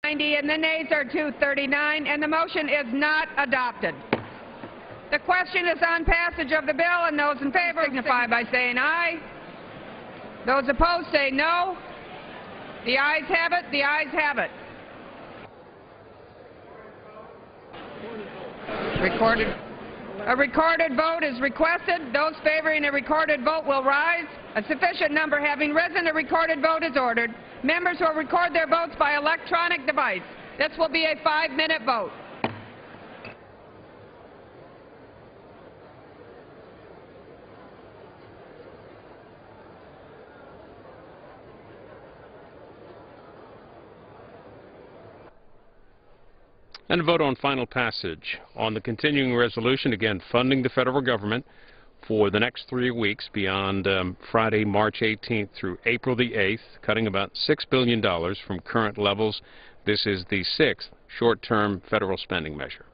90, and the nays are 239, and the motion is not adopted. The question is on passage of the bill, and those in favor signify by saying aye. Those opposed say no. The ayes have it. The ayes have it. A recorded vote is requested. Those favoring a recorded vote will rise. A sufficient number having risen, a recorded vote is ordered. Members will record their votes by electronic device. This will be a 5-minute vote. And a vote on final passage on the continuing resolution, again funding the federal government for the next 3 weeks beyond Friday, March 18th through April the 8th, cutting about $6 billion from current levels. This is the 6th short-term federal spending measure.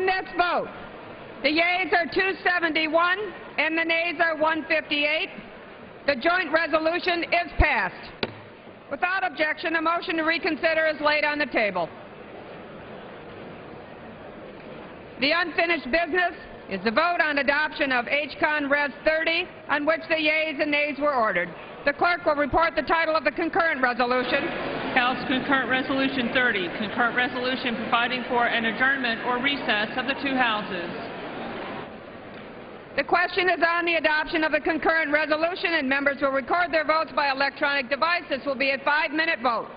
this vote, the yeas are 271 and the nays are 158. The joint resolution is passed. Without objection, a motion to reconsider is laid on the table. The unfinished business is the vote on adoption of H-Con Res. 30, on which the yeas and nays were ordered. The clerk will report the title of the concurrent resolution. House Concurrent Resolution 30, concurrent resolution providing for an adjournment or recess of the two houses. The question is on the adoption of the concurrent resolution, and members will record their votes by electronic device. This will be a 5-minute vote.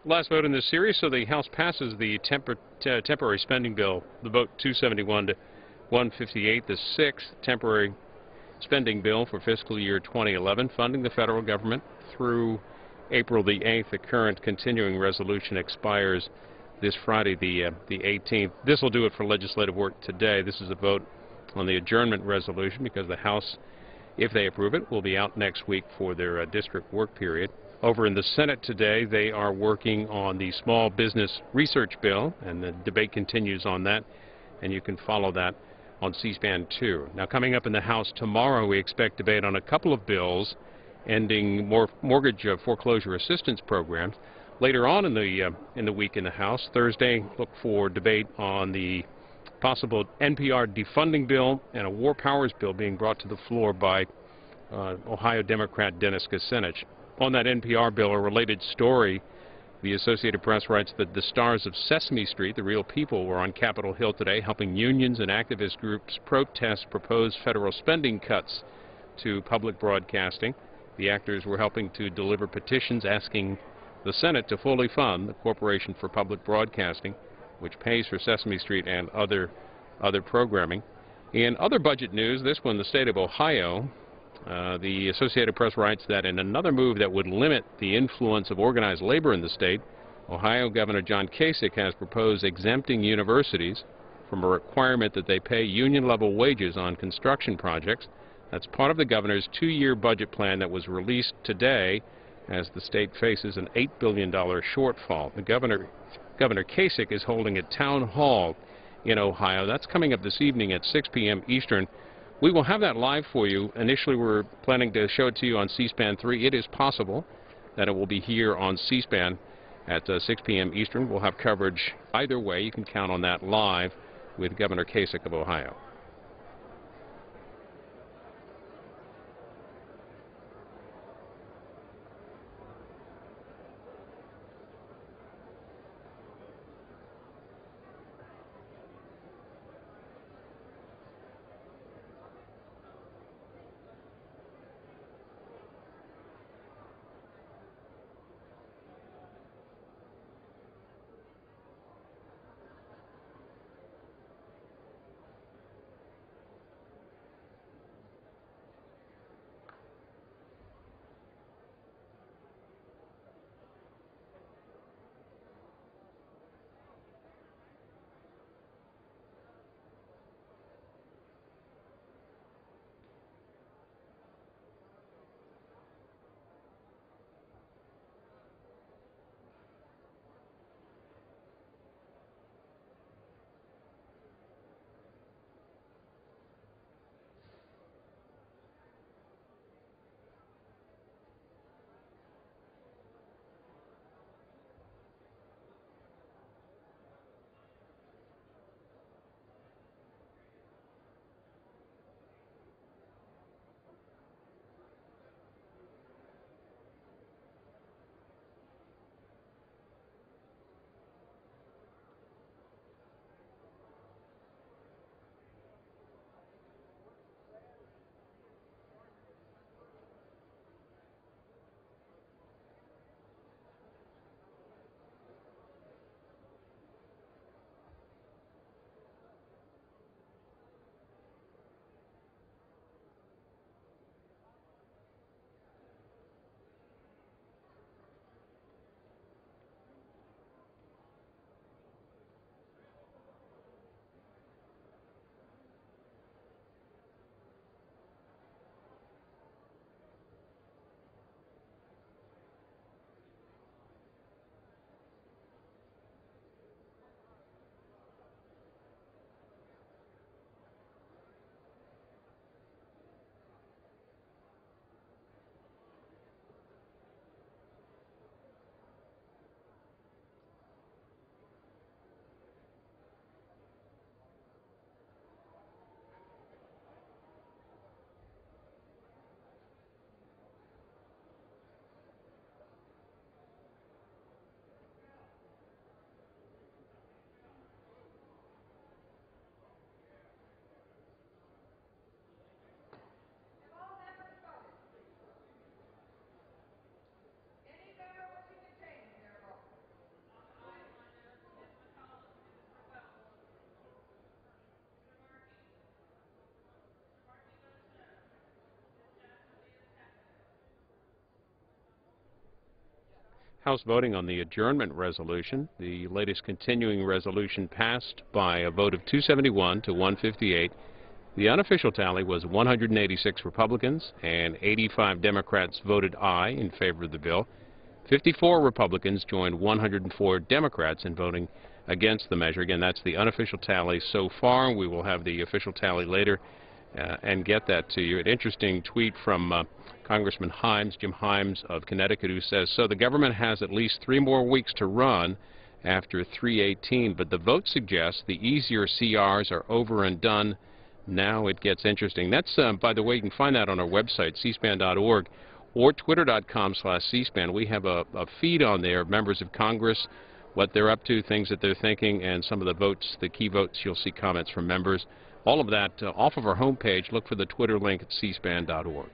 Last vote in this series, so the House passes the temporary spending bill, the vote 271 to 158, the sixth temporary spending bill for fiscal year 2011, funding the federal government through April the 8th. The current continuing resolution expires this Friday, the 18th. This will do it for legislative work today. This is a vote on the adjournment resolution because the House, if they approve it, will be out next week for their district work period. Over in the Senate today, they are working on the small business research bill, and the debate continues on that, and you can follow that on C-SPAN 2. Now, coming up in the House tomorrow, we expect debate on a couple of bills ending mortgage foreclosure assistance programs. Later on in the week in the House, Thursday, look for debate on the possible NPR defunding bill and a war powers bill being brought to the floor by Ohio Democrat Dennis Kucinich. On that NPR bill, a related story, the Associated Press writes that the stars of Sesame Street, the real people, were on Capitol Hill today helping unions and activist groups protest proposed federal spending cuts to public broadcasting. The actors were helping to deliver petitions asking the Senate to fully fund the Corporation for Public Broadcasting, which pays for Sesame Street and other programming. In other budget news, this one, the state of Ohio, the Associated Press writes that in another move that would limit the influence of organized labor in the state, Ohio Governor John Kasich has proposed exempting universities from a requirement that they pay union-level wages on construction projects. That's part of the governor's 2-year budget plan that was released today as the state faces an $8 billion shortfall. The Governor Kasich is holding a town hall in Ohio. That's coming up this evening at 6 p.m. Eastern. We will have that live for you. Initially, we're planning to show it to you on C-SPAN 3. It is possible that it will be here on C-SPAN at 6 p.m. Eastern. We'll have coverage either way. You can count on that live with Governor Kasich of Ohio. House voting on the adjournment resolution. The latest continuing resolution passed by a vote of 271 to 158. The unofficial tally was 186 Republicans and 85 Democrats voted aye in favor of the bill. 54 Republicans joined 104 Democrats in voting against the measure. Again, that's the unofficial tally so far. We will have the official tally later and get that to you. An interesting tweet from Congressman Himes, Jim Himes of Connecticut, who says, so the government has at least 3 more weeks to run after 3/18, but the vote suggests the easier CRs are over and done. Now it gets interesting. That's, by the way, you can find that on our website, cspan.org, or twitter.com/cspan. We have a feed on there of members of Congress, what they're up to, things that they're thinking, and some of the votes, the key votes. You'll see comments from members. All of that off of our homepage. Look for the Twitter link at cspan.org.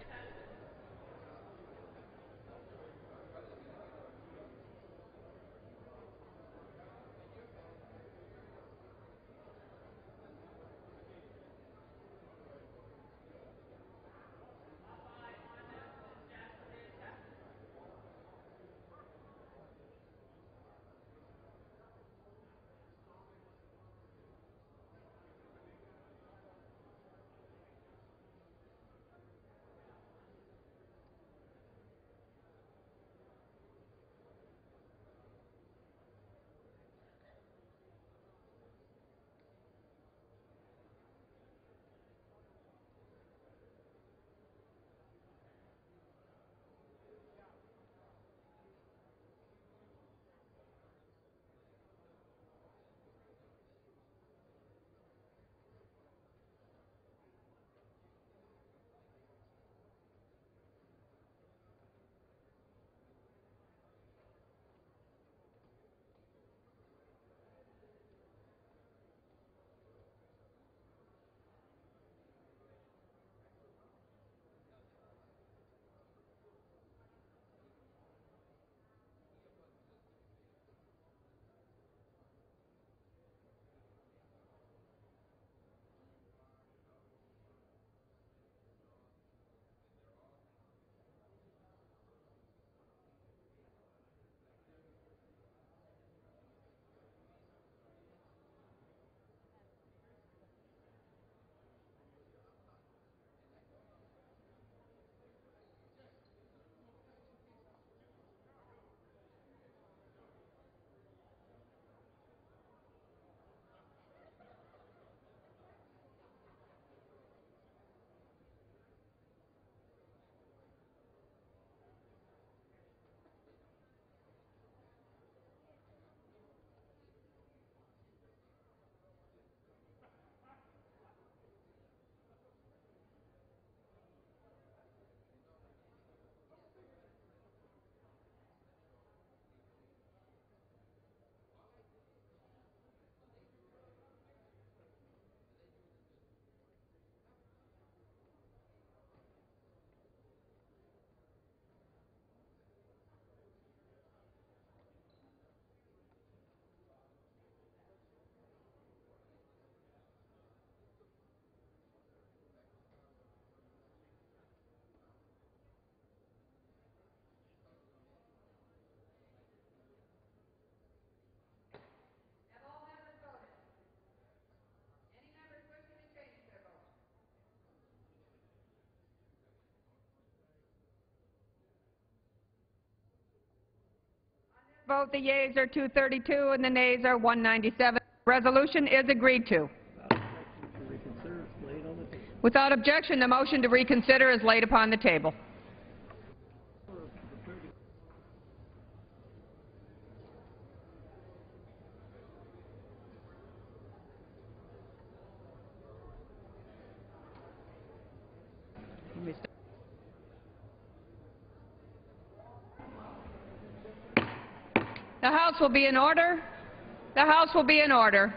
Vote the yeas are 232 and the nays are 197. Resolution is agreed to. Without objection, the motion to reconsider is laid upon the table. The House will be in order. The House will be in order.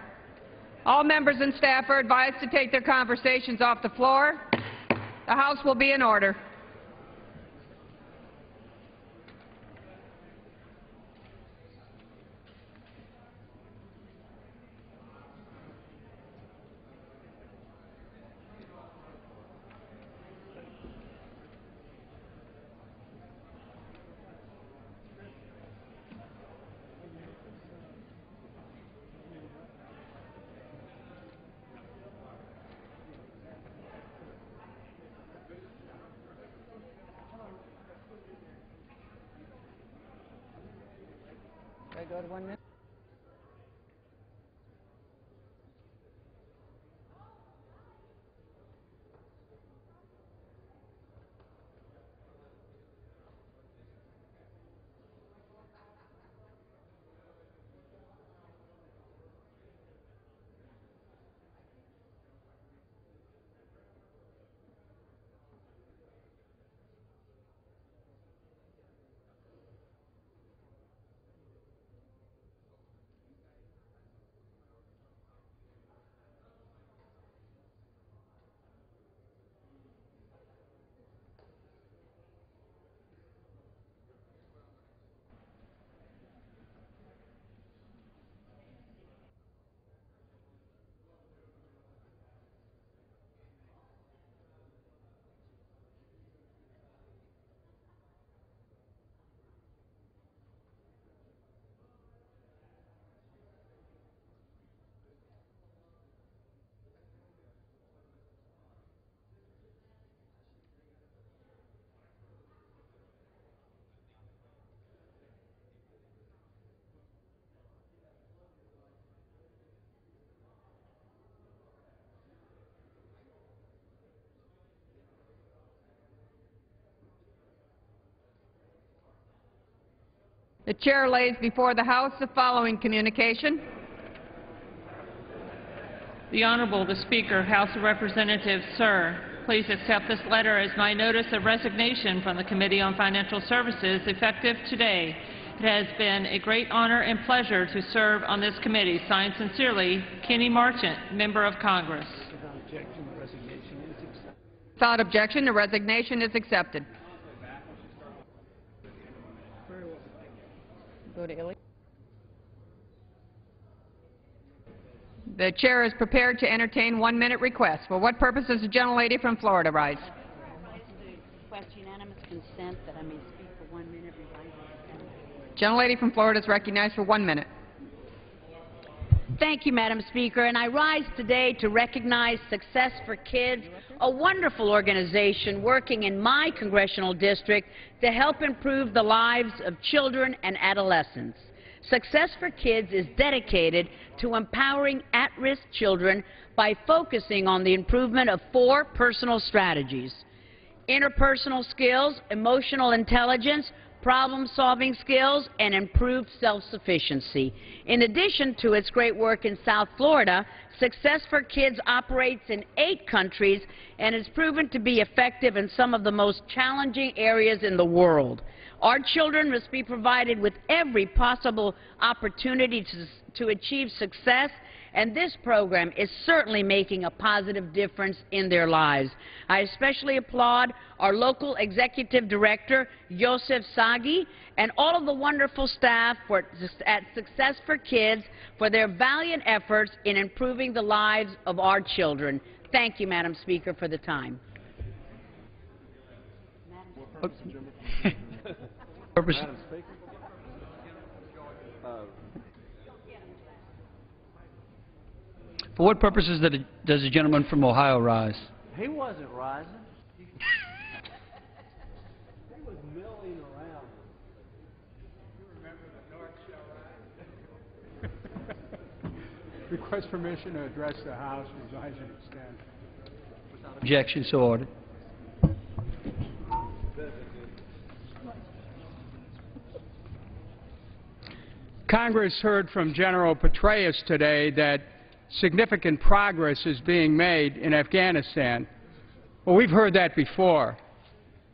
All members and staff are advised to take their conversations off the floor. The House will be in order. Go to 1 minute. The chair lays before the House the following communication. The Honorable, the Speaker, House of Representatives, sir, please accept this letter as my notice of resignation from the Committee on Financial Services effective today. It has been a great honor and pleasure to serve on this committee. Signed sincerely, Kenny Marchant, Member of Congress. Without objection, the resignation is accepted. Go to Illy. The chair is prepared to entertain 1-minute requests. For what purpose does the gentlelady from Florida rise? Request unanimous consent that I may speak for 1 minute. Gentlelady from Florida is recognized for 1 minute. Thank you, Madam Speaker. And I rise today to recognize Success for Kids, a wonderful organization working in my congressional district to help improve the lives of children and adolescents. Success for Kids is dedicated to empowering at-risk children by focusing on the improvement of 4 personal strategies: interpersonal skills, emotional intelligence, problem-solving skills, and improved self-sufficiency. In addition to its great work in South Florida, Success for Kids operates in 8 countries and is proven to be effective in some of the most challenging areas in the world. Our children must be provided with every possible opportunity to achieve success, and this program is certainly making a positive difference in their lives. I especially applaud our local executive director, Joseph Sagi, and all of the wonderful staff at Success for Kids for their valiant efforts in improving the lives of our children. Thank you, Madam Speaker, for the time. Madam Speaker. For what purposes does the gentleman from Ohio rise? He wasn't rising. He was milling around. You remember the North Shore Ride? Request permission to address the House, revise and extend. Without objection, so ordered. Congress heard from General Petraeus today that significant progress is being made in Afghanistan. Well, we've heard that before.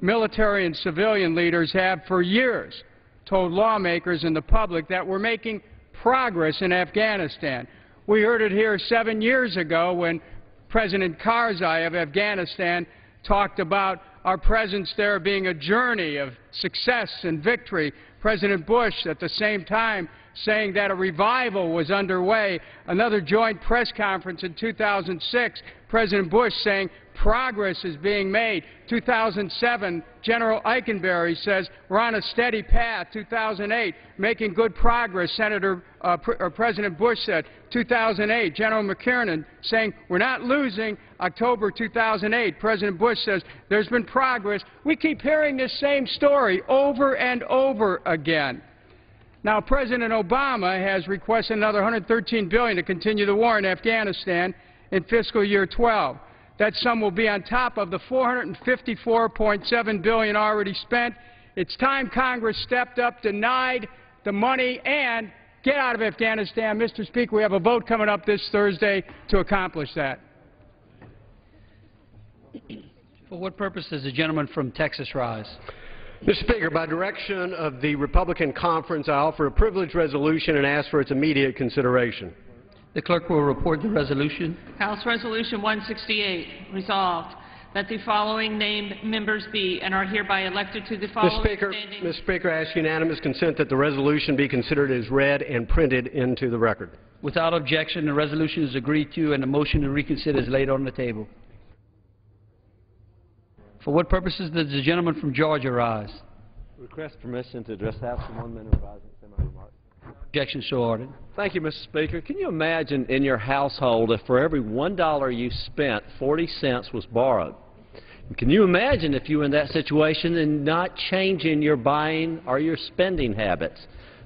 Military and civilian leaders have for years told lawmakers and the public that we're making progress in Afghanistan. We heard it here 7 years ago when President Karzai of Afghanistan talked about our presence there being a journey of success and victory. President Bush at the same time saying that a revival was underway. Another joint press conference in 2006, President Bush saying progress is being made. 2007, General Eikenberry says we're on a steady path. 2008, making good progress. President Bush said. 2008, General McKiernan saying we're not losing. October 2008, President Bush says there's been progress. We keep hearing this same story over and over again. Now, President Obama has requested another $113 billion to continue the war in Afghanistan in fiscal year 12. That sum will be on top of the $454.7 billion already spent. It's time Congress stepped up, denied the money, and get out of Afghanistan. Mr. Speaker, we have a vote coming up this Thursday to accomplish that. For what purpose does the gentleman from Texas rise? Mr. Speaker, by direction of the Republican conference, I offer a privileged resolution and ask for its immediate consideration. The clerk will report the resolution. House Resolution 168, resolved that the following named members be and are hereby elected to the following standing... Mr. Speaker, I ask unanimous consent that the resolution be considered as read and printed into the record. Without objection, the resolution is agreed to and the motion to reconsider is laid on the table. For what purposes does the gentleman from Georgia rise? Request permission to address the House for 1 minute advising semi-remarks. Objection so ordered. Thank you, Mr. Speaker. Can you imagine in your household if for every $1 you spent, 40 cents was borrowed? Can you imagine if you were in that situation and not changing your buying or your spending habits?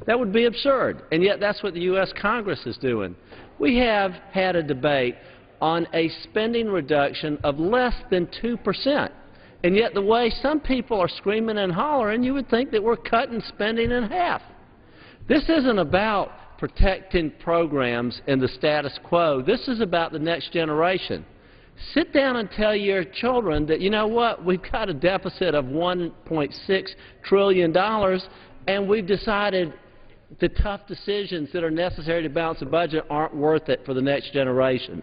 That would be absurd, and yet that's what the U.S. Congress is doing. We have had a debate on a spending reduction of less than 2%. And yet the way some people are screaming and hollering, you would think that we're cutting spending in half. This isn't about protecting programs and the status quo. This is about the next generation. Sit down and tell your children that, you know what, we've got a deficit of $1.6 trillion, and we've decided the tough decisions that are necessary to balance the budget aren't worth it for the next generation.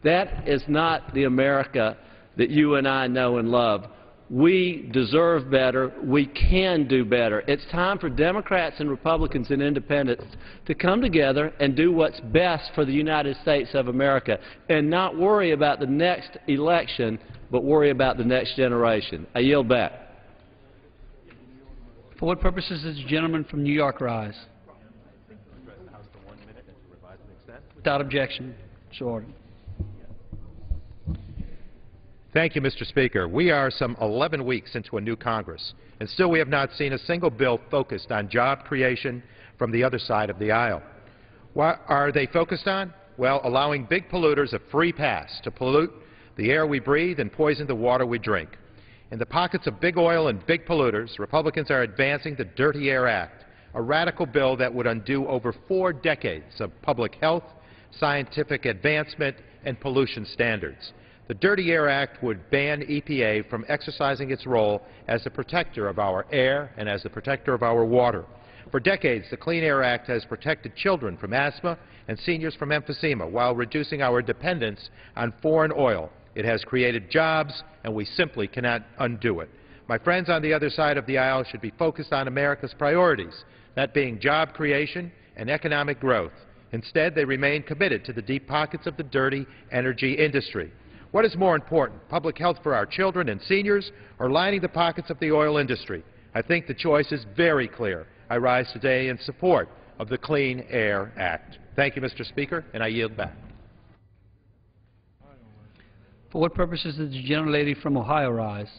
That is not the America that you and I know and love. We deserve better. We can do better. It's time for Democrats and Republicans and Independents to come together and do what's best for the United States of America and not worry about the next election, but worry about the next generation. I yield back. For what purposes does the gentleman from New York rise? Without objection, so ordered. Thank you, Mr. Speaker. We are some 11 weeks into a new Congress, and still we have not seen a single bill focused on job creation from the other side of the aisle. What are they focused on? Well, allowing big polluters a free pass to pollute the air we breathe and poison the water we drink. In the pockets of big oil and big polluters, Republicans are advancing the Dirty Air Act, a radical bill that would undo over 4 decades of public health, scientific advancement, and pollution standards. The Dirty Air Act would ban EPA from exercising its role as the protector of our air and as the protector of our water. For decades, the Clean Air Act has protected children from asthma and seniors from emphysema while reducing our dependence on foreign oil. It has created jobs, and we simply cannot undo it. My friends on the other side of the aisle should be focused on America's priorities, that being job creation and economic growth. Instead, they remain committed to the deep pockets of the dirty energy industry. What is more important, public health for our children and seniors, or lining the pockets of the oil industry? I think the choice is very clear. I rise today in support of the Clean Air Act. Thank you, Mr. Speaker, and I yield back. For what purposes does the gentlelady from Ohio rise?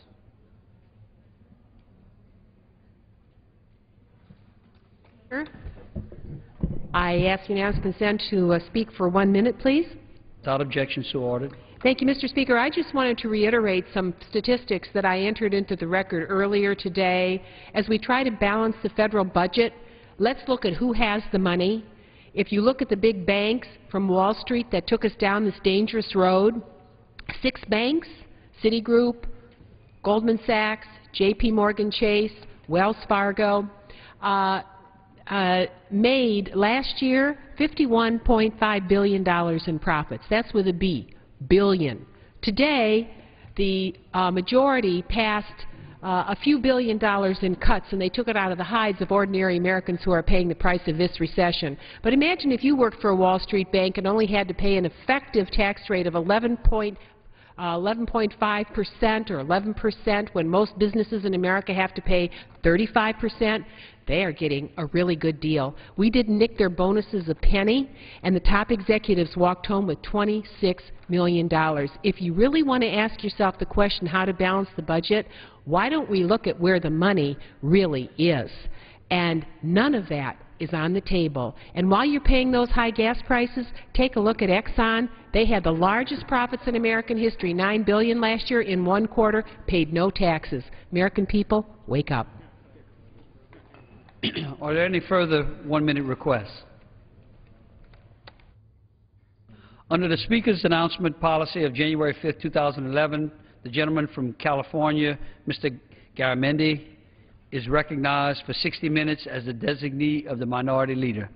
I ask unanimous consent to speak for 1 minute, please. Without objection, so ordered. Thank you, Mr. Speaker. I just wanted to reiterate some statistics that I entered into the record earlier today. As we try to balance the federal budget, let's look at who has the money. If you look at the big banks from Wall Street that took us down this dangerous road, 6 banks, Citigroup, Goldman Sachs, J.P. Morgan Chase, Wells Fargo, made last year $51.5 billion in profits. That's with a B. Billion. Today, the majority passed a few $billion in cuts, and they took it out of the hides of ordinary Americans who are paying the price of this recession. But imagine if you worked for a Wall Street bank and only had to pay an effective tax rate of 11.5% or 11% when most businesses in America have to pay 35%. They are getting a really good deal. We didn't nick their bonuses a penny, and the top executives walked home with $26 million. If you really want to ask yourself the question how to balance the budget, why don't we look at where the money really is? And none of that is on the table. And while you're paying those high gas prices, take a look at Exxon. They had the largest profits in American history, $9 billion last year in one quarter, paid no taxes. American people, wake up. Are there any further one-minute requests? Under the Speaker's announcement policy of January 5, 2011, the gentleman from California, Mr. Garamendi, is recognized for 60 minutes as the designee of the Minority Leader.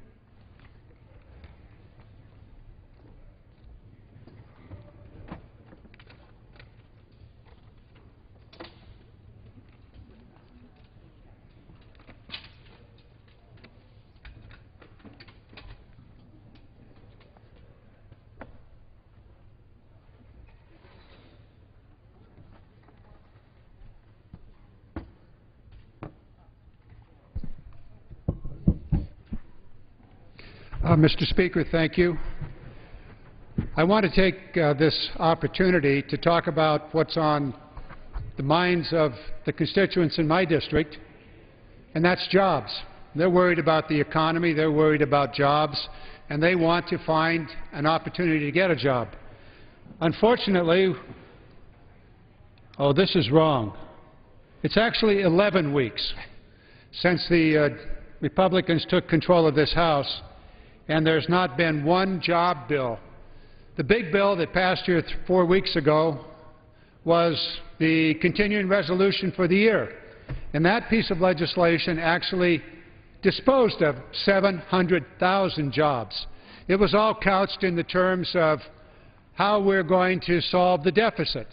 Mr. Speaker, thank you. I want to take this opportunity to talk about what's on the minds of the constituents in my district, and that's jobs. They're worried about the economy, they're worried about jobs, and they want to find an opportunity to get a job. Unfortunately, this is wrong. It's actually 11 weeks since the Republicans took control of this House, and there's not been one job bill. The big bill that passed here 4 weeks ago was the continuing resolution for the year. And that piece of legislation actually disposed of 700,000 jobs. It was all couched in the terms of how we're going to solve the deficit.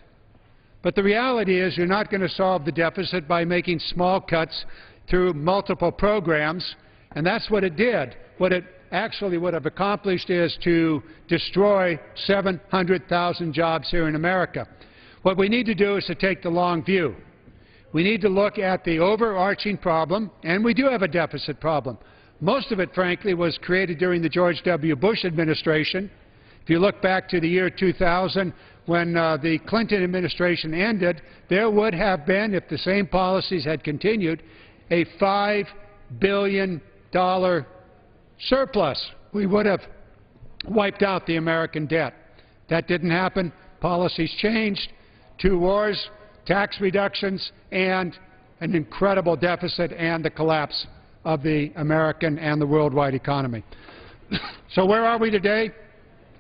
But the reality is you're not going to solve the deficit by making small cuts through multiple programs, and that's what it did. What it actually would have accomplished is to destroy 700,000 jobs here in America. What we need to do is to take the long view. We need to look at the overarching problem, and we do have a deficit problem. Most of it, frankly, was created during the George W. Bush administration. If you look back to the year 2000, when the Clinton administration ended, there would have been, if the same policies had continued, a $5 billion surplus. We would have wiped out the American debt. That didn't happen. Policies changed. 2 wars, tax reductions, and an incredible deficit and the collapse of the American and the worldwide economy. So where are we today?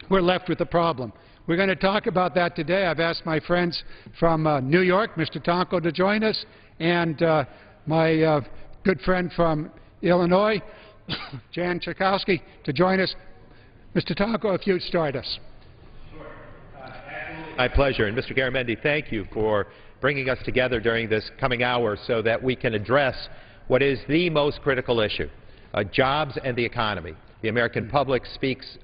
We're left with a problem. We're going to talk about that today. I've asked my friends from New York, Mr. Tonko, to join us, and my good friend from Illinois, Jan Schakowsky, to join us. Mr. Tonko, if you'd start us. My pleasure. And Mr. Garamendi, thank you for bringing us together during this coming hour so that we can address what is the most critical issue, jobs and the economy. The American public speaks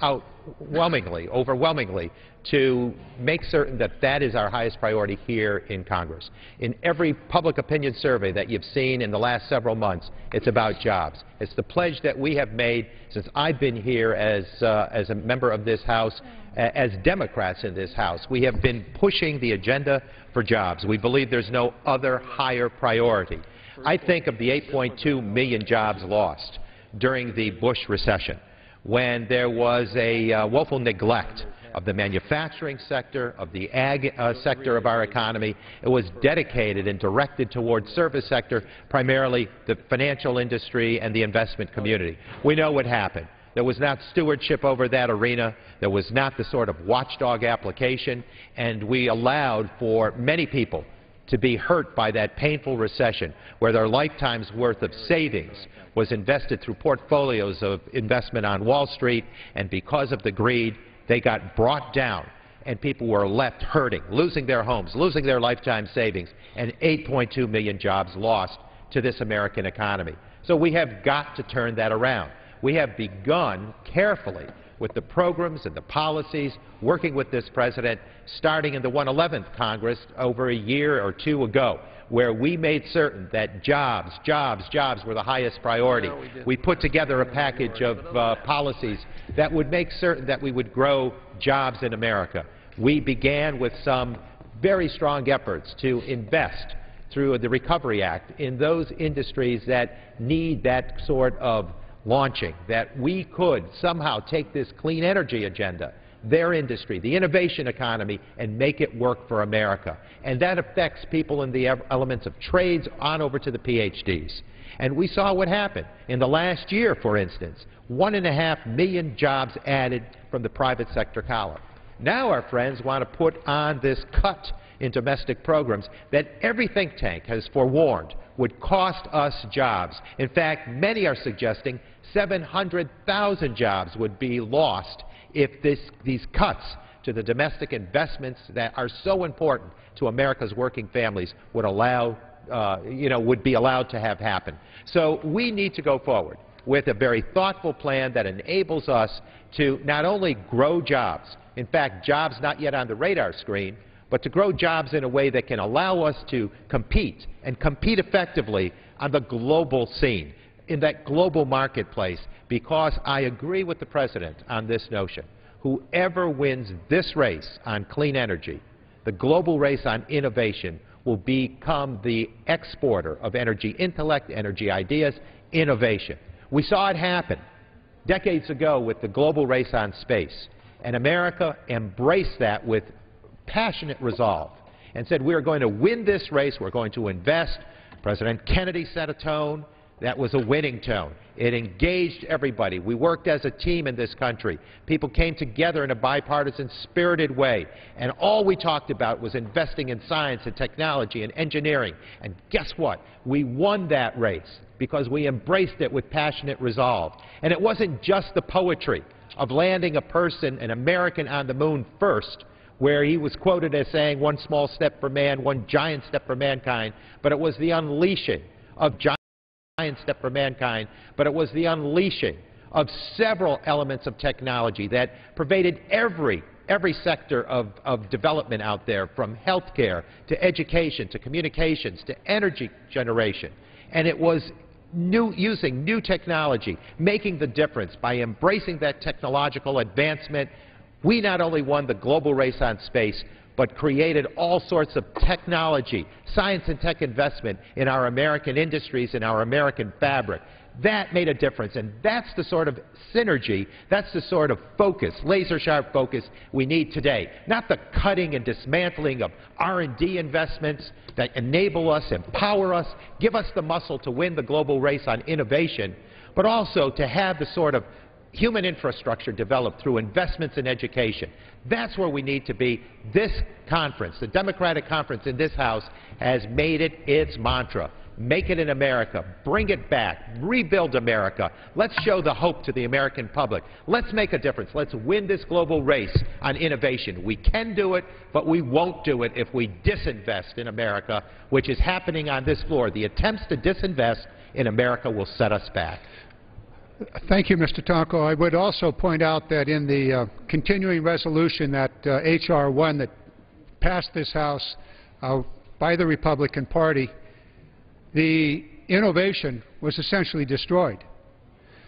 overwhelmingly, to make certain that that is our highest priority here in Congress. In every public opinion survey that you've seen in the last several months, it's about jobs. It's the pledge that we have made since I've been here as a member of this House, as Democrats in this House. We have been pushing the agenda for jobs. We believe there's no other higher priority. I think of the 8.2 million jobs lost during the Bush recession, when there was a woeful neglect of the manufacturing sector, of the ag sector of our economy. It was dedicated and directed towards service sector, primarily the financial industry and the investment community. We know what happened. There was not stewardship over that arena. There was not the sort of watchdog application, and we allowed for many people to be hurt by that painful recession, where their lifetime's worth of savings was invested through portfolios of investment on Wall Street, and because of the greed, they got brought down, and people were left hurting, losing their homes, losing their lifetime savings, and 8.2 million jobs lost to this American economy. So we have got to turn that around. We have begun carefully with the programs and the policies, working with this President, starting in the 111th Congress over a year or two ago, where we made certain that jobs were the highest priority. We put together a package of policies that would make certain that we would grow jobs in America. We began with some very strong efforts to invest through the Recovery Act in those industries that need that sort of launching, that we could somehow take this clean energy agenda, their industry, the innovation economy, and make it work for America. And that affects people in the elements of trades on over to the PhDs. And we saw what happened. In the last year, for instance, 1.5 million jobs added from the private sector column. Now our friends want to put on this cut in domestic programs that every think tank has forewarned would cost us jobs. In fact, many are suggesting 700,000 jobs would be lost if these cuts to the domestic investments that are so important to America's working families would would be allowed to have happen. So we need to go forward with a very thoughtful plan that enables us to not only grow jobs, in fact, jobs not yet on the radar screen, but to grow jobs in a way that can allow us to compete, and compete effectively on the global scene, in that global marketplace, because I agree with the President on this notion. Whoever wins this race on clean energy, the global race on innovation, will become the exporter of energy intellect, energy ideas, innovation. We saw it happen decades ago with the global race on space, and America embraced that with passionate resolve and said, we are going to win this race, we're going to invest. President Kennedy set a tone that was a winning tone. It engaged everybody. We worked as a team in this country. People came together in a bipartisan, spirited way, and all we talked about was investing in science and technology and engineering. And guess what? We won that race because we embraced it with passionate resolve. And it wasn't just the poetry of landing a person, an American, on the moon first, where he was quoted as saying, one small step for man, one giant step for mankind, but it was the unleashing of giant step for mankind, but it was the unleashing of several elements of technology that pervaded every sector of development out there, from healthcare to education to communications to energy generation. And it was using new technology, making the difference by embracing that technological advancement. We not only won the global race on space, but created all sorts of technology, science and tech investment in our American industries, in our American fabric. That made a difference, and that's the sort of synergy, that's the sort of focus, laser-sharp focus we need today. Not the cutting and dismantling of R&D investments that enable us, empower us, give us the muscle to win the global race on innovation, but also to have the sort of human infrastructure developed through investments in education. That's where we need to be. This conference, the Democratic conference in this House, has made it its mantra. Make it in America. Bring it back. Rebuild America. Let's show the hope to the American public. Let's make a difference. Let's win this global race on innovation. We can do it, but we won't do it if we disinvest in America, which is happening on this floor. The attempts to disinvest in America will set us back. Thank you, Mr. Tonko. I would also point out that in the continuing resolution, that H.R. 1 that passed this House by the Republican Party, the innovation was essentially destroyed.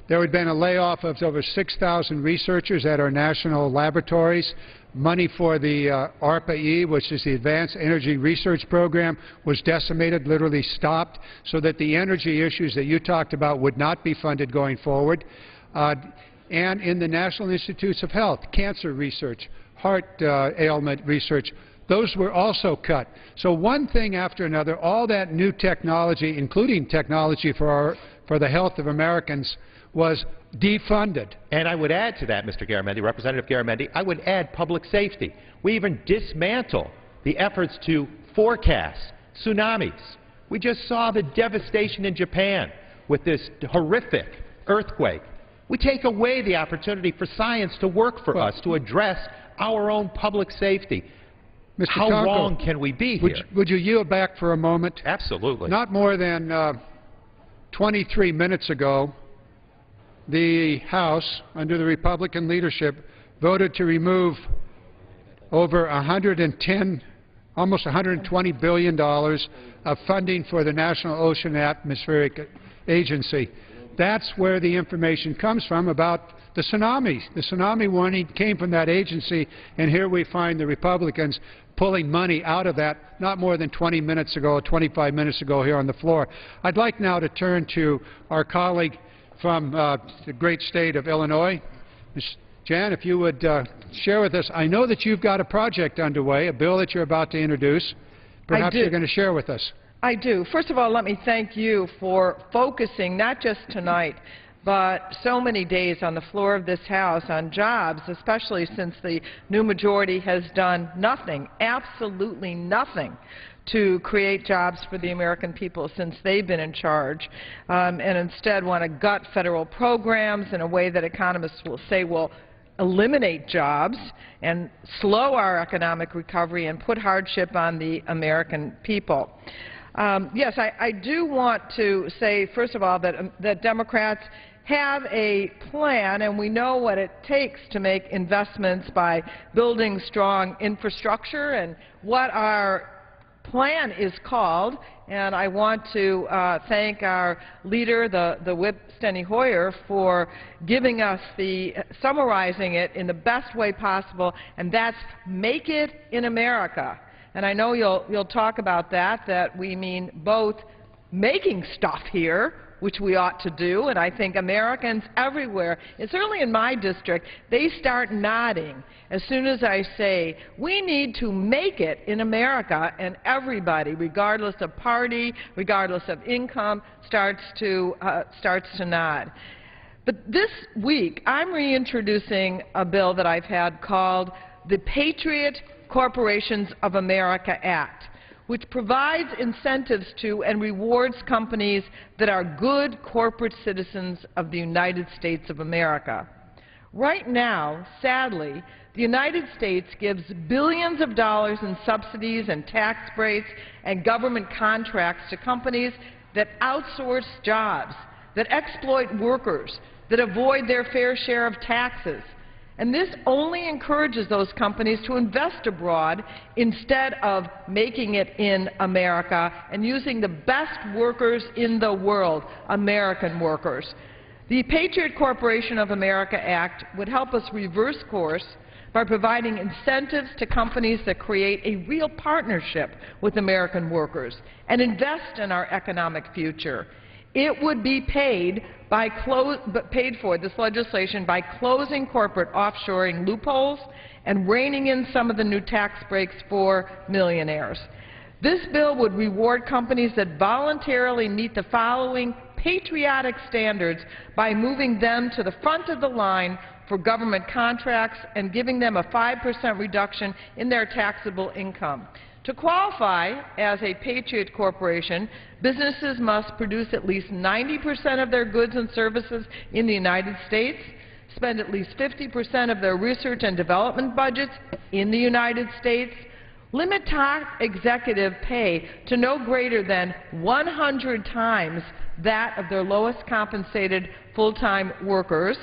There had been a layoff of over 6,000 researchers at our national laboratories. Money for the ARPA-E, which is the Advanced Energy Research Program, was decimated, literally stopped, so that the energy issues that you talked about would not be funded going forward. And in the National Institutes of Health, cancer research, heart ailment research, those were also cut. So one thing after another, all that new technology, including technology for the health of Americans, was defunded. And I would add to that, Mr. Garamendi, Representative Garamendi, I would add public safety. We even dismantle the efforts to forecast tsunamis. We just saw the devastation in Japan with this horrific earthquake. We take away the opportunity for science to work for us, to address our own public safety. Mr. How Tonko, wrong can we be here? Would you yield back for a moment? Absolutely. Not more than 23 minutes ago, the House, under the Republican leadership, voted to remove over almost $120 billion of funding for the National Ocean and Atmospheric Agency. That's where the information comes from about the tsunami. The tsunami warning came from that agency, and here we find the Republicans pulling money out of that not more than 20 minutes ago, 25 minutes ago here on the floor. I'd like now to turn to our colleague from the great state of Illinois. Ms. Jan, if you would share with us, I know that you've got a project underway, a bill that you're about to introduce. Perhaps you're going to share with us. I do. First of all, let me thank you for focusing, not just tonight, but so many days on the floor of this House on jobs, especially since the new majority has done nothing, absolutely nothing, to create jobs for the American people since they've been in charge, and instead want to gut federal programs in a way that economists will say will eliminate jobs and slow our economic recovery and put hardship on the American people. Yes, I do want to say, first of all, that Democrats have a plan, and we know what it takes to make investments by building strong infrastructure and what our plan is called. And I want to thank our leader, the Whip Steny Hoyer, for giving us summarizing it in the best way possible, and that's Make It in America. And I know you'll talk about that we mean both making stuff here, which we ought to do, and I think Americans everywhere, and certainly in my district, they start nodding as soon as I say, we need to make it in America, and everybody, regardless of party, regardless of income, starts to nod. But this week, I'm reintroducing a bill that I've had called the Patriot Corporations of America Act, which provides incentives to and rewards companies that are good corporate citizens of the United States of America. Right now, sadly, the United States gives billions of dollars in subsidies and tax breaks and government contracts to companies that outsource jobs, that exploit workers, that avoid their fair share of taxes. And this only encourages those companies to invest abroad instead of making it in America and using the best workers in the world, American workers. The Patriot Corporation of America Act would help us reverse course by providing incentives to companies that create a real partnership with American workers and invest in our economic future. It would be paid for, this legislation, by closing corporate offshoring loopholes and reining in some of the new tax breaks for millionaires. This bill would reward companies that voluntarily meet the following patriotic standards by moving them to the front of the line for government contracts and giving them a 5% reduction in their taxable income. To qualify as a Patriot Corporation, businesses must produce at least 90% of their goods and services in the United States, spend at least 50% of their research and development budgets in the United States, limit top executive pay to no greater than 100 times that of their lowest compensated full-time workers,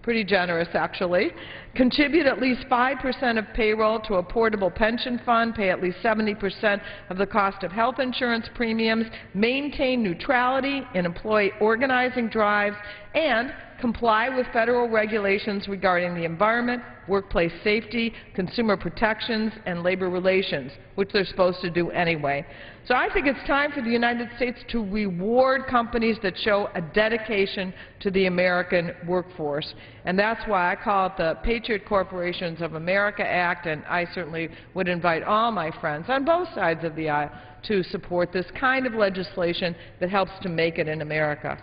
pretty generous actually, contribute at least 5% of payroll to a portable pension fund, pay at least 70% of the cost of health insurance premiums, maintain neutrality in employee organizing drives, and comply with federal regulations regarding the environment, workplace safety, consumer protections, and labor relations, which they're supposed to do anyway. So I think it's time for the United States to reward companies that show a dedication to the American workforce. And that's why I call it the Patriot Corporations of America Act, and I certainly would invite all my friends on both sides of the aisle to support this kind of legislation that helps to make it in America.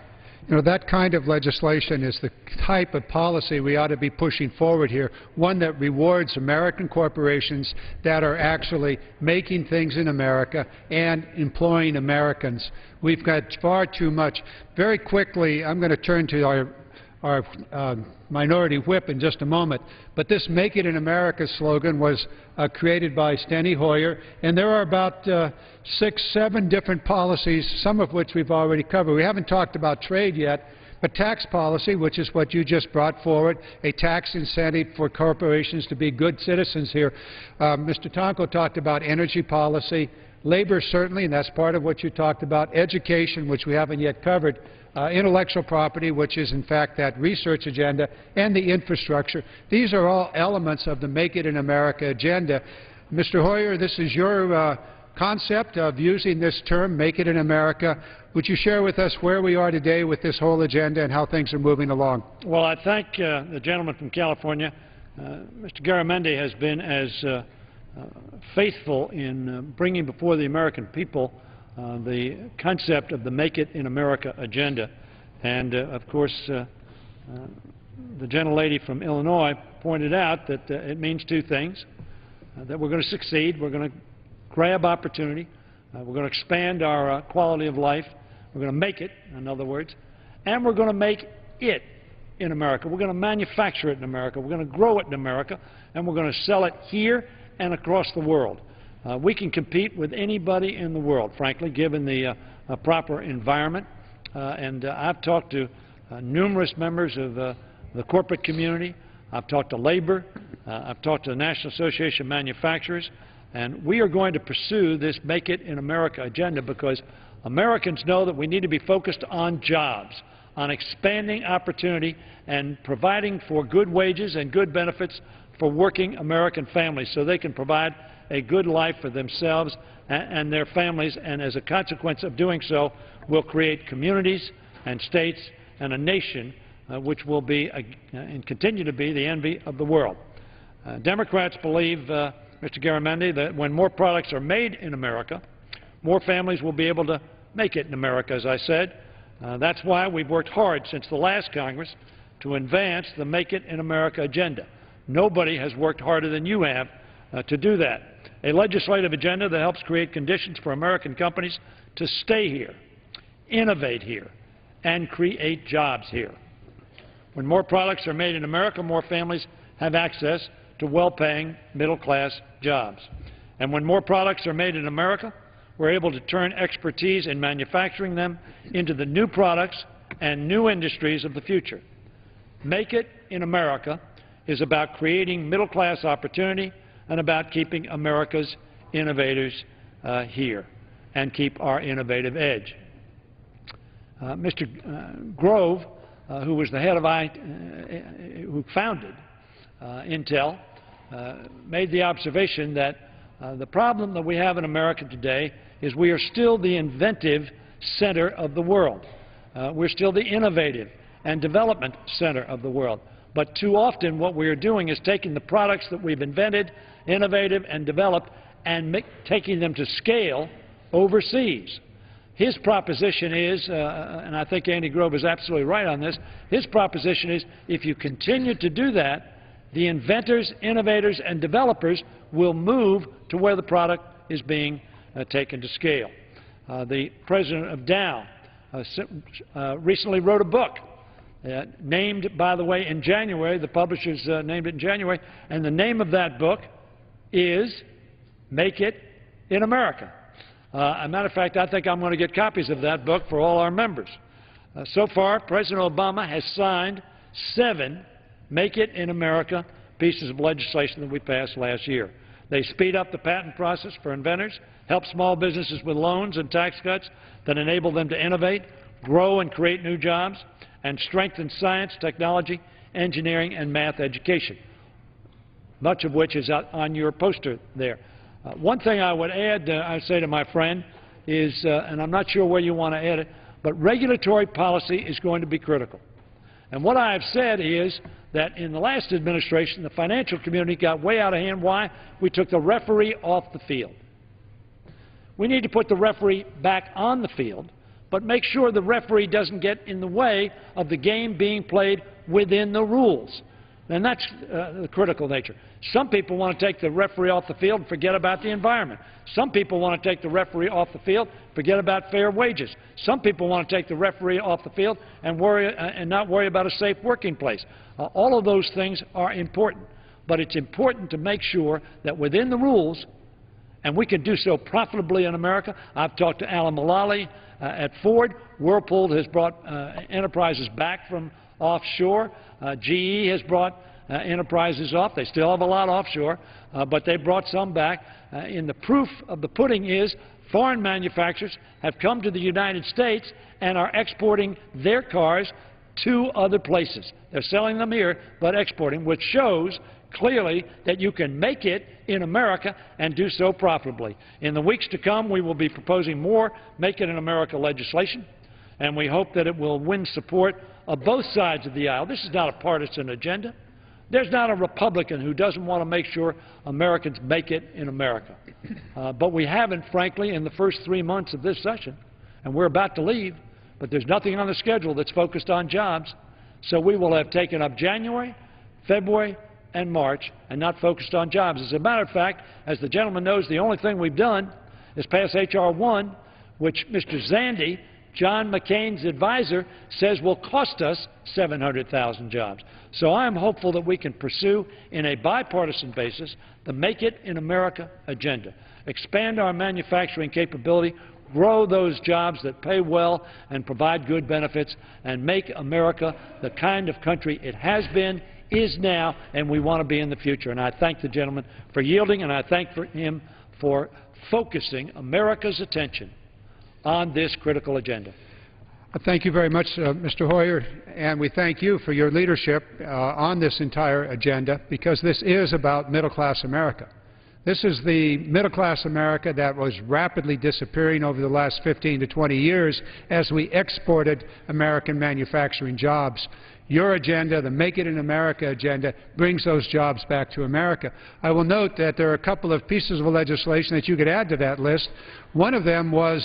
You know, that kind of legislation is the type of policy we ought to be pushing forward here, one that rewards American corporations that are actually making things in America and employing Americans. We've got far too much. Very quickly, I'm going to turn to our minority whip in just a moment, but this Make It in America slogan was created by Steny Hoyer, and there are about 6, 7 different policies, some of which we've already covered. We haven't talked about trade yet, but tax policy, which is what you just brought forward, a tax incentive for corporations to be good citizens here. Mr. Tonko talked about energy policy, Labor, certainly, and that's part of what you talked about. Education, which we haven't yet covered. Intellectual property, which is in fact that research agenda, and the infrastructure. These are all elements of the Make It in America agenda. Mr. Hoyer, this is your concept of using this term, Make It in America. Would you share with us where we are today with this whole agenda and how things are moving along? Well, I thank the gentleman from California. Mr. Garamendi has been as faithful in bringing before the American people the concept of the Make It in America agenda. And, of course, the gentlelady from Illinois pointed out that it means two things, that we're going to succeed, we're going to grab opportunity, we're going to expand our quality of life, we're going to make it, in other words, and we're going to make it in America. We're going to manufacture it in America, we're going to grow it in America, and we're going to sell it here and across the world. We can compete with anybody in the world, frankly, given the proper environment. And I've talked to numerous members of the corporate community. I've talked to labor. I've talked to the National Association of Manufacturers. And we are going to pursue this Make It in America agenda because Americans know that we need to be focused on jobs, on expanding opportunity and providing for good wages and good benefits for working American families so they can provide a good life for themselves and their families, and as a consequence of doing so, will create communities and states and a nation which will be and continue to be the envy of the world. Democrats believe, Mr. Garamendi, that when more products are made in America, more families will be able to make it in America, as I said. That's why we've worked hard since the last Congress to advance the Make It in America agenda. Nobody has worked harder than you have to do that. A legislative agenda that helps create conditions for American companies to stay here, innovate here, and create jobs here. When more products are made in America, more families have access to well-paying middle-class jobs. And when more products are made in America, we're able to turn expertise in manufacturing them into the new products and new industries of the future. Make It in America is about creating middle-class opportunity and about keeping America's innovators here and keep our innovative edge. Mr. Grove, who was the head of who founded Intel, made the observation that the problem that we have in America today is we are still the inventive center of the world. We're still the innovative and development center of the world. But too often what we are doing is taking the products that we've invented, innovative and developed, and taking them to scale overseas. His proposition is, and I think Andy Grove is absolutely right on this, his proposition is if you continue to do that, the inventors, innovators, and developers will move to where the product is being taken to scale. The president of Dow recently wrote a book named, by the way, in January. The publishers named it in January, and the name of that book is Make It in America. As a matter of fact, I think I'm going to get copies of that book for all our members. So far, President Obama has signed 7 Make It in America pieces of legislation that we passed last year. They speed up the patent process for inventors, help small businesses with loans and tax cuts that enable them to innovate, grow and create new jobs, and strengthen science, technology, engineering, and math education, much of which is on your poster there. One thing I would add, I say to my friend, is, and I'm not sure where you want to add it, but regulatory policy is going to be critical. And what I have said is that in the last administration, the financial community got way out of hand. Why? We took the referee off the field. We need to put the referee back on the field, but make sure the referee doesn't get in the way of the game being played within the rules. And that's the critical nature. Some people want to take the referee off the field and forget about the environment. Some people want to take the referee off the field, forget about fair wages. Some people want to take the referee off the field and not worry about a safe working place. All of those things are important, but it's important to make sure that within the rules, and we can do so profitably in America. I've talked to Alan Mulally at Ford. Whirlpool has brought enterprises back from offshore. GE has brought enterprises off. They still have a lot offshore, but they brought some back. And the proof of the pudding is foreign manufacturers have come to the United States and are exporting their cars to other places. They're selling them here, but exporting, which shows clearly that you can make it in America and do so profitably. In the weeks to come, we will be proposing more Make It in America legislation, and we hope that it will win support of both sides of the aisle. This is not a partisan agenda. There's not a Republican who doesn't want to make sure Americans make it in America. But we haven't, frankly, in the first 3 months of this session, and we're about to leave, but there's nothing on the schedule that's focused on jobs. So we will have taken up January, February, and March and not focused on jobs. As a matter of fact, as the gentleman knows, the only thing we've done is pass H.R. 1, which Mr. Zandy, John McCain's advisor, says will cost us 700,000 jobs. So I am hopeful that we can pursue, in a bipartisan basis, the Make It in America agenda, expand our manufacturing capability, grow those jobs that pay well and provide good benefits, and make America the kind of country it has been, is now, and we want to be in the future. And I thank the gentleman for yielding, and I thank him for focusing America's attention on this critical agenda. Thank you very much, Mr. Hoyer, and we thank you for your leadership on this entire agenda, because this is about middle-class America. This is the middle-class America that was rapidly disappearing over the last 15 to 20 years as we exported American manufacturing jobs. Your agenda, the Make It in America agenda, brings those jobs back to America. I will note that there are a couple of pieces of legislation that you could add to that list. One of them was...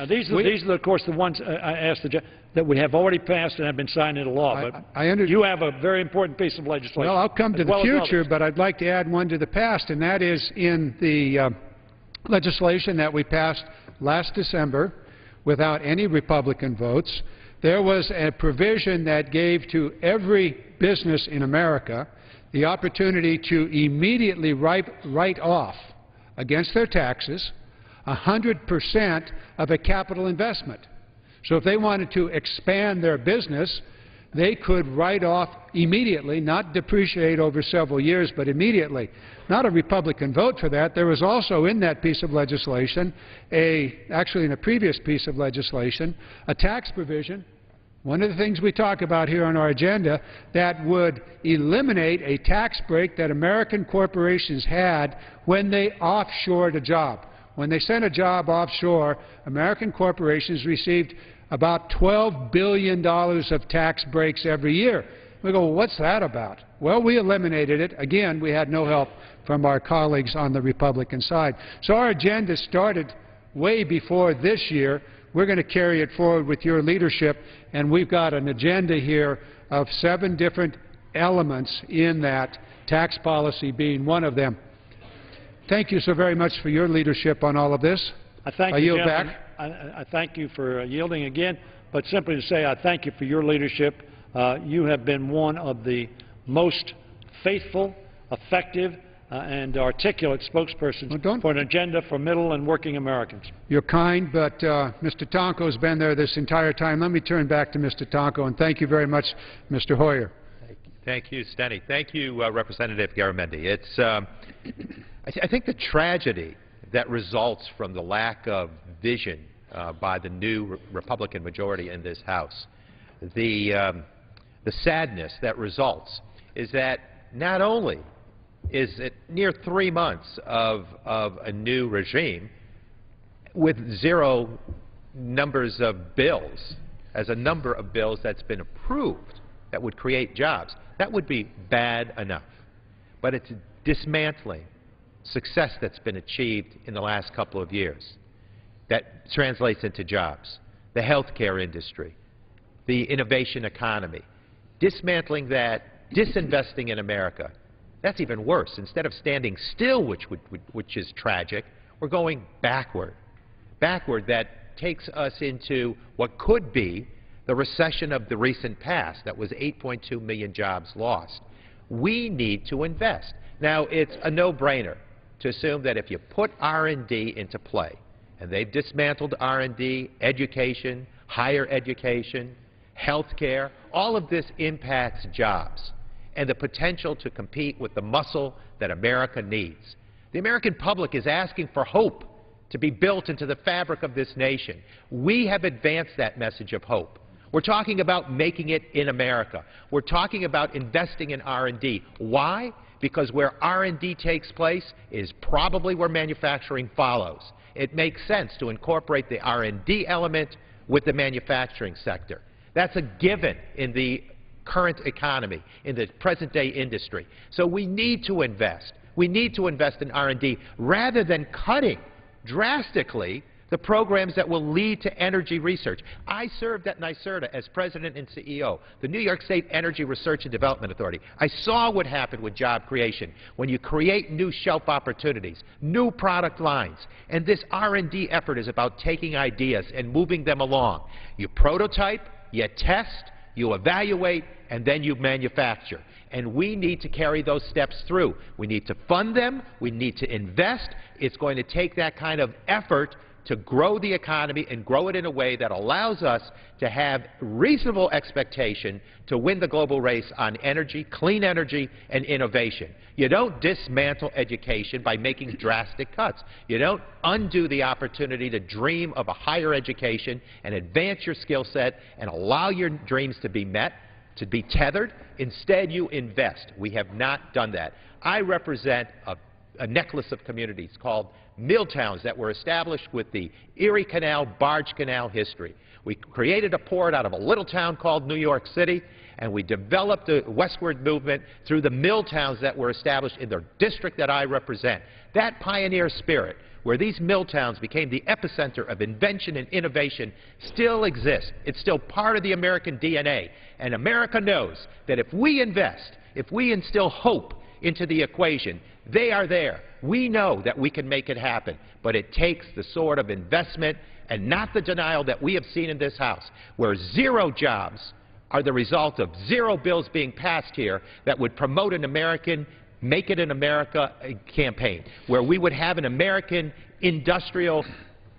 these are, of course, the ones I asked that we have already passed and have been signed into law. You have a very important piece of legislation. Well, I'll come to the future, but I'd like to add one to the past, and that is in the legislation that we passed last December without any Republican votes. There was a provision that gave to every business in America the opportunity to immediately write off against their taxes 100% of a capital investment. So if they wanted to expand their business, they could write off immediately, not depreciate over several years, but immediately. Not a Republican vote for that. There was also in that piece of legislation, actually in a previous piece of legislation, a tax provision, one of the things we talk about here on our agenda, that would eliminate a tax break that American corporations had when they offshored a job. When they sent a job offshore, American corporations received about $12 billion of tax breaks every year. We go, well, what's that about? Well, we eliminated it. Again, we had no help from our colleagues on the Republican side. So our agenda started way before this year. We're going to carry it forward with your leadership, and we've got an agenda here of 7 different elements in that, tax policy being one of them. Thank you so very much for your leadership on all of this. I thank you, yield back. I thank you for yielding again, but simply to say I thank you for your leadership. You have been one of the most faithful, effective, and articulate spokespersons for an agenda for middle and working Americans. You're kind, but Mr. Tonko's been there this entire time. Let me turn back to Mr. Tonko, and thank you very much, Mr. Hoyer. Thank you, Steny. Thank you, Representative Garamendi. It's, I think the tragedy that results from the lack of vision by the new Republican majority in this House, the sadness that results is that not only is it near 3 months of a new regime with 0 numbers of bills, as a number of bills that's been approved that would create jobs. That would be bad enough. But it's dismantling success that's been achieved in the last couple of years that translates into jobs. The healthcare industry, the innovation economy, dismantling that, disinvesting in America. That's even worse. Instead of standing still, which is tragic, we're going backward. Backward that takes us into what could be the recession of the recent past. That was 8.2 million jobs lost. We need to invest. Now, it's a no-brainer to assume that if you put R&D into play, and they've dismantled R&D, education, higher education, health care, all of this impacts jobs and the potential to compete with the muscle that America needs. The American public is asking for hope. to be built into the fabric of this nation. We have advanced that message of hope. We're talking about making it in America. We're talking about investing in R&D. Why? Because where R&D takes place is probably where manufacturing follows. It makes sense to incorporate the R&D element with the manufacturing sector. That's a given in the current economy, in the present-day industry. So we need to invest. We need to invest in R&D rather than cutting drastically the programs that will lead to energy research. I served at NYSERDA as president and CEO, the New York State Energy Research and Development Authority. I saw what happened with job creation when you create new shelf opportunities, new product lines. And this R&D effort is about taking ideas and moving them along. You prototype, you test, you evaluate, and then you manufacture. And we need to carry those steps through. We need to fund them. We need to invest. It's going to take that kind of effort to grow the economy and grow it in a way that allows us to have reasonable expectation to win the global race on energy, clean energy, and innovation. You don't dismantle education by making drastic cuts. You don't undo the opportunity to dream of a higher education and advance your skill set and allow your dreams to be met, to be tethered. Instead, you invest. We have not done that. I represent a necklace of communities called mill towns that were established with the Erie Canal, Barge Canal history. We created a port out of a little town called New York City, and we developed the westward movement through the mill towns that were established in the district that I represent. That pioneer spirit, where these mill towns became the epicenter of invention and innovation, still exists. It's still part of the American DNA. And America knows that if we invest, if we instill hope into the equation, they are there. We know that we can make it happen, but it takes the sort of investment and not the denial that we have seen in this House, where zero jobs are the result of zero bills being passed here that would promote an American Make It in America campaign, where we would have an American industrial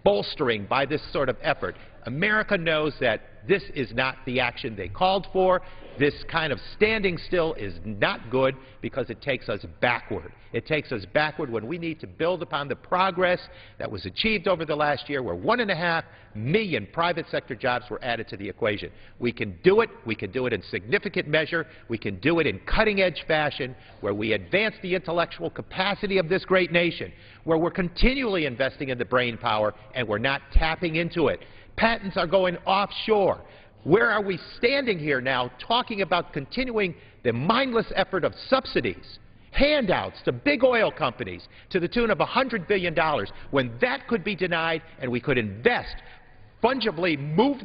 bolstering by this sort of effort. America knows that this is not the action they called for. This kind of standing still is not good because it takes us backward. It takes us backward when we need to build upon the progress that was achieved over the last year, where 1.5 million private sector jobs were added to the equation. We can do it. We can do it in significant measure. We can do it in cutting-edge fashion, where we advance the intellectual capacity of this great nation, where we're continually investing in the brain power and we're not tapping into it. Patents are going offshore. Where are we standing here now talking about continuing the mindless effort of subsidies, handouts to big oil companies to the tune of $100 billion, when that could be denied and we could invest, fungibly move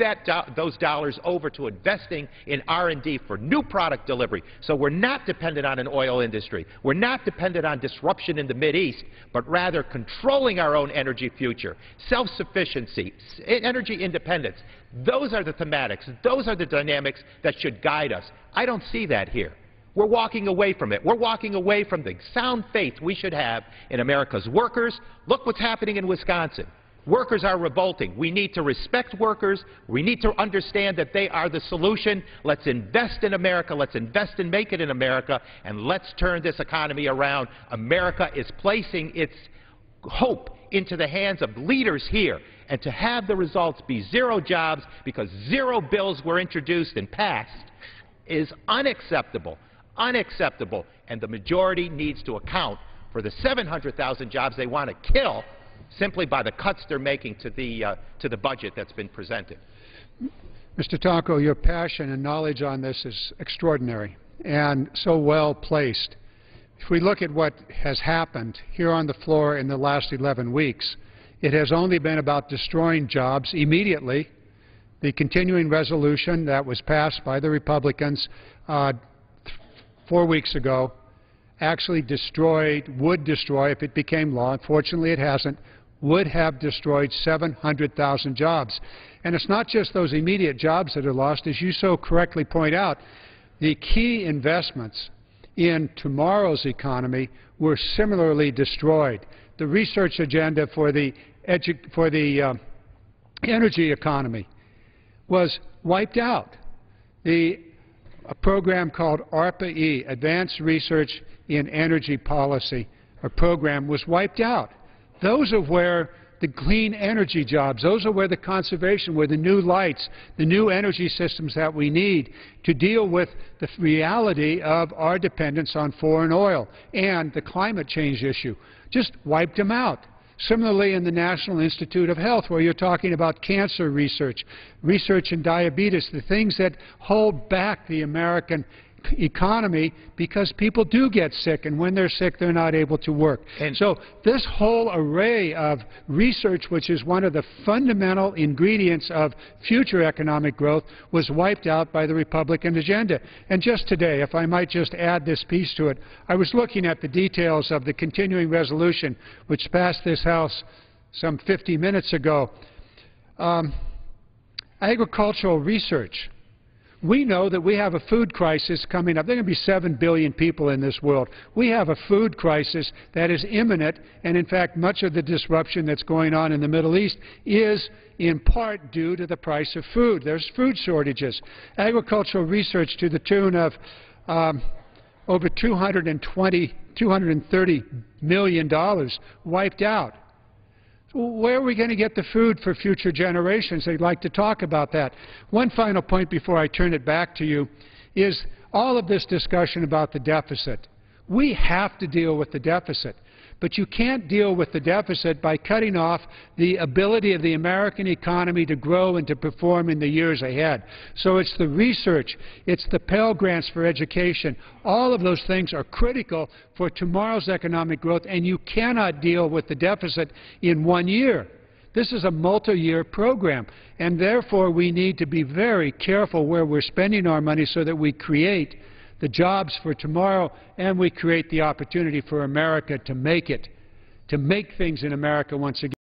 those dollars over to investing in R&D for new product delivery, so we're not dependent on an oil industry. We're not dependent on disruption in the Mideast, but rather controlling our own energy future, self-sufficiency, energy independence. Those are the thematics. Those are the dynamics that should guide us. I don't see that here. We're walking away from it. We're walking away from the sound faith we should have in America's workers. Look what's happening in Wisconsin. Workers are revolting. We need to respect workers. We need to understand that they are the solution. Let's invest in America. Let's invest and make it in America, and let's turn this economy around. America is placing its hope into the hands of leaders here, and to have the results be zero jobs because zero bills were introduced and passed is unacceptable. Unacceptable. And the majority needs to account for the 700,000 jobs they want to kill simply by the cuts they're making to the budget that's been presented. Mr. Tonko, your passion and knowledge on this is extraordinary and so well placed. If we look at what has happened here on the floor in the last 11 weeks, it has only been about destroying jobs immediately. The continuing resolution that was passed by the Republicans 4 weeks ago actually would destroy, if it became law, unfortunately it hasn't, would have destroyed 700,000 jobs. And it's not just those immediate jobs that are lost. As you so correctly point out, the key investments in tomorrow's economy were similarly destroyed. The research agenda for the energy economy was wiped out. A program called ARPA-E, Advanced Research in Energy Policy, a program was wiped out. Those are where the clean energy jobs. Those are where the conservation, where the new lights, the new energy systems that we need to deal with the reality of our dependence on foreign oil and the climate change issue. Just wiped them out. Similarly, in the National Institute of Health, where you're talking about cancer research, research in diabetes, the things that hold back the American economy because people do get sick, and when they're sick, they're not able to work. And so this whole array of research, which is one of the fundamental ingredients of future economic growth, was wiped out by the Republican agenda. And just today, if I might just add this piece to it, I was looking at the details of the continuing resolution which passed this House some 50 minutes ago. Agricultural research. We know that we have a food crisis coming up. There are going to be 7 billion people in this world. We have a food crisis that is imminent, and in fact, much of the disruption that's going on in the Middle East is in part due to the price of food. There's food shortages. Agricultural research to the tune of over $230 million wiped out. Where are we going to get the food for future generations? They'd like to talk about that. One final point before I turn it back to you is all of this discussion about the deficit. We have to deal with the deficit. But you can't deal with the deficit by cutting off the ability of the American economy to grow and to perform in the years ahead. So it's the research, it's the Pell Grants for education. All of those things are critical for tomorrow's economic growth, and you cannot deal with the deficit in 1 year. This is a multi-year program, and therefore we need to be very careful where we're spending our money so that we create the jobs for tomorrow, and we create the opportunity for America to make things in America once again.